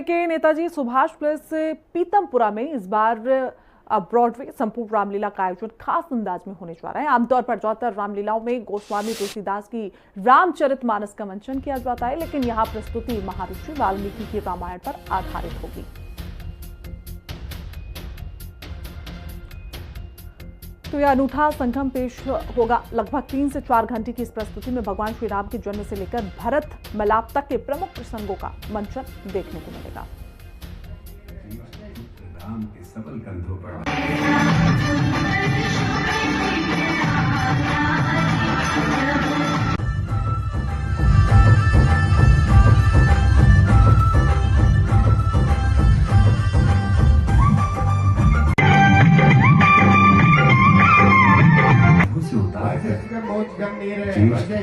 के नेताजी सुभाष प्लेस से पीतमपुरा में इस बार ब्रॉडवे संपूर्ण रामलीला का आयोजन खास अंदाज में होने जा रहा है। आमतौर पर ज्यादातर रामलीलाओं में गोस्वामी तुलसीदास की रामचरितमानस का मंचन किया जाता है, लेकिन यहाँ प्रस्तुति महर्षि वाल्मीकि की रामायण पर आधारित होगी। तो यह अनूठा संगम पेश होगा। लगभग 3 से 4 घंटे की इस प्रस्तुति में भगवान श्री राम के जन्म से लेकर भरत मिलाप तक के प्रमुख प्रसंगों का मंचन देखने को मिलेगा। राम के सबल कंधों पर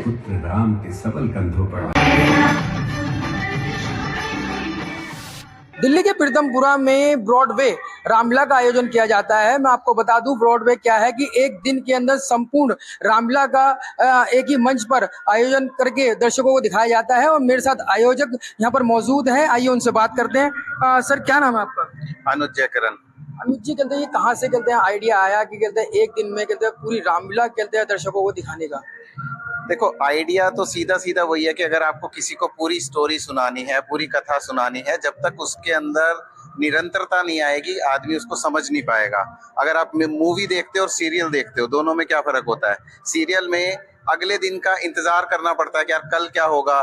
पुत्र राम के सबल कंधों पर। दिल्ली के पीतमपुरा में ब्रॉडवे रामलीला का आयोजन किया जाता है। मैं आपको बता दूं ब्रॉडवे क्या है कि एक दिन के अंदर संपूर्ण रामलीला का एक ही मंच पर आयोजन करके दर्शकों को दिखाया जाता है। और मेरे साथ आयोजक यहाँ पर मौजूद हैं, आइए उनसे बात करते हैं। सर, क्या नाम है आपका? अनुज जयकरण। अनुज जी, कहते हैं ये कहाँ से कहते हैं आइडिया आया कि कहते हैं एक दिन में कहते हैं पूरी रामलीला कहते हैं दर्शकों को दिखाने का? देखो, आइडिया तो सीधा सीधा वही है कि अगर आपको किसी को पूरी स्टोरी सुनानी है, पूरी कथा सुनानी है, जब तक उसके अंदर निरंतरता नहीं आएगी आदमी उसको समझ नहीं पाएगा। अगर आप मूवी देखते हो और सीरियल देखते हो, दोनों में क्या फर्क होता है? सीरियल में अगले दिन का इंतजार करना पड़ता है कि यार कल क्या होगा,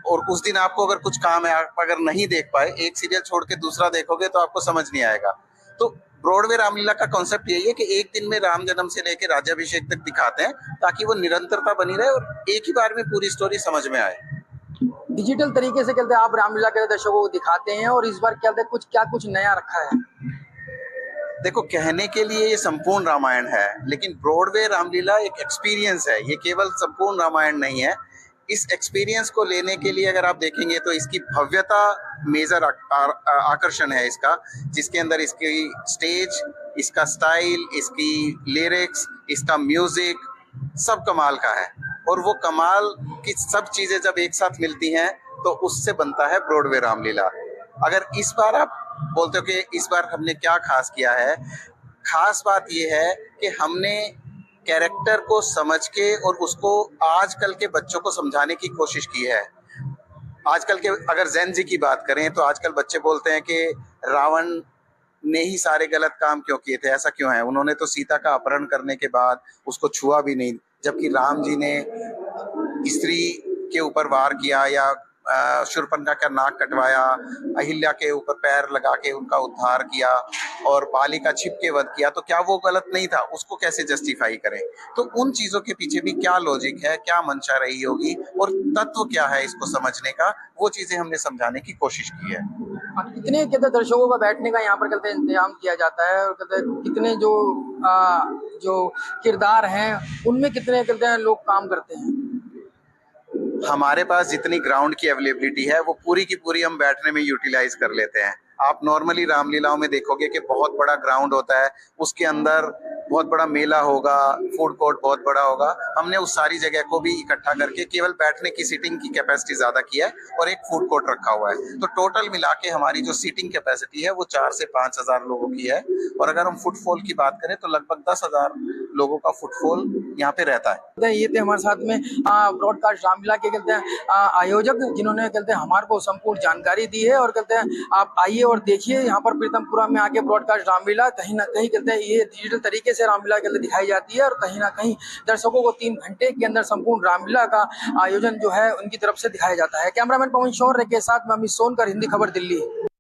और उस दिन आपको अगर कुछ काम है, आप अगर नहीं देख पाए, एक सीरियल छोड़ के दूसरा देखोगे तो आपको समझ नहीं आएगा। तो ब्रॉडवे रामलीला का कॉन्सेप्ट यही है कि एक दिन में राम जन्म से लेकर राज्याभिषेक तक दिखाते हैं, ताकि वो निरंतरता बनी रहे और एक ही बार में पूरी स्टोरी समझ में आए। डिजिटल तरीके से कहते हैं आप रामलीला के दर्शकों को दिखाते हैं, और इस बार कहते हैं कुछ नया रखा है? देखो, कहने के लिए ये संपूर्ण रामायण है, लेकिन ब्रॉडवे रामलीला एक एक्सपीरियंस है। ये केवल संपूर्ण रामायण नहीं है। इस एक्सपीरियंस को लेने के लिए अगर आप देखेंगे तो इसकी भव्यता मेजर आकर्षण है इसका, जिसके अंदर इसकी स्टेज, इसका स्टाइल, इसकी लिरिक्स, इसका म्यूजिक सब कमाल का है। और वो कमाल की सब चीजें जब एक साथ मिलती हैं तो उससे बनता है ब्रॉडवे रामलीला। अगर इस बार आप बोलते हो कि इस बार हमने क्या खास किया है, खास बात ये है कि हमने कैरेक्टर को समझ के और उसको आजकल के बच्चों को समझाने की कोशिश की है। आजकल के अगर ज़ेन जी की बात करें तो आजकल बच्चे बोलते हैं कि रावण ने ही सारे गलत काम क्यों किए थे, ऐसा क्यों है? उन्होंने तो सीता का अपहरण करने के बाद उसको छुआ भी नहीं, जबकि राम जी ने स्त्री के ऊपर वार किया, या शूर्पणखा का नाक कटवाया, अहिल्या के ऊपर पैर लगा के उनका उद्धार किया, और बाली का छिप के वध किया। तो क्या वो गलत नहीं था? उसको कैसे जस्टिफाई करें? तो उन चीजों के पीछे भी क्या लॉजिक है, क्या मंशा रही होगी और तत्व क्या है इसको समझने का, वो चीजें हमने समझाने की कोशिश की है। कितने कहते दर्शकों का बैठने का यहाँ पर कहते इंतजाम किया जाता है, और कहते कितने जो किरदार हैं उनमें कितने कहते हैं लोग काम करते हैं? हमारे पास जितनी ग्राउंड की अवेलेबिलिटी है वो पूरी की पूरी हम बैठने में यूटिलाइज कर लेते हैं। आप नॉर्मली रामलीलाओं में देखोगे कि बहुत बड़ा ग्राउंड होता है, उसके अंदर बहुत बड़ा मेला होगा, फूड कोर्ट बहुत बड़ा होगा। हमने उस सारी जगह को भी इकट्ठा करके केवल बैठने की सीटिंग की कैपेसिटी ज्यादा की है और एक फूड कोर्ट रखा हुआ है। तो टोटल मिला के हमारी जो सीटिंग कैपेसिटी है वो 4 से 5 हजार लोगों की है। और अगर हम फुटफॉल की बात करें तो लगभग 10,000 लोगों का फुटफॉल यहाँ पे रहता है। ये थे हमारे साथ में ब्रॉडकास्ट रामलीला के कहते हैं आयोजक, जिन्होंने कहते हैं हमारे को संपूर्ण जानकारी दी है। और कहते हैं आप आइए और देखिए यहाँ पर पीतमपुरा में आके ब्रॉडकास्ट रामलीला कहीं ना कहीं कहते हैं ये डिजिटल तरीके से रामलीला के लिए दिखाई जाती है, और कहीं ना कहीं दर्शकों को 3 घंटे के अंदर संपूर्ण रामलीला का आयोजन जो है उनकी तरफ से दिखाया जाता है। कैमरामैन पवन शौर्य के साथ में अमित सोनकर, हिंदी खबर, दिल्ली।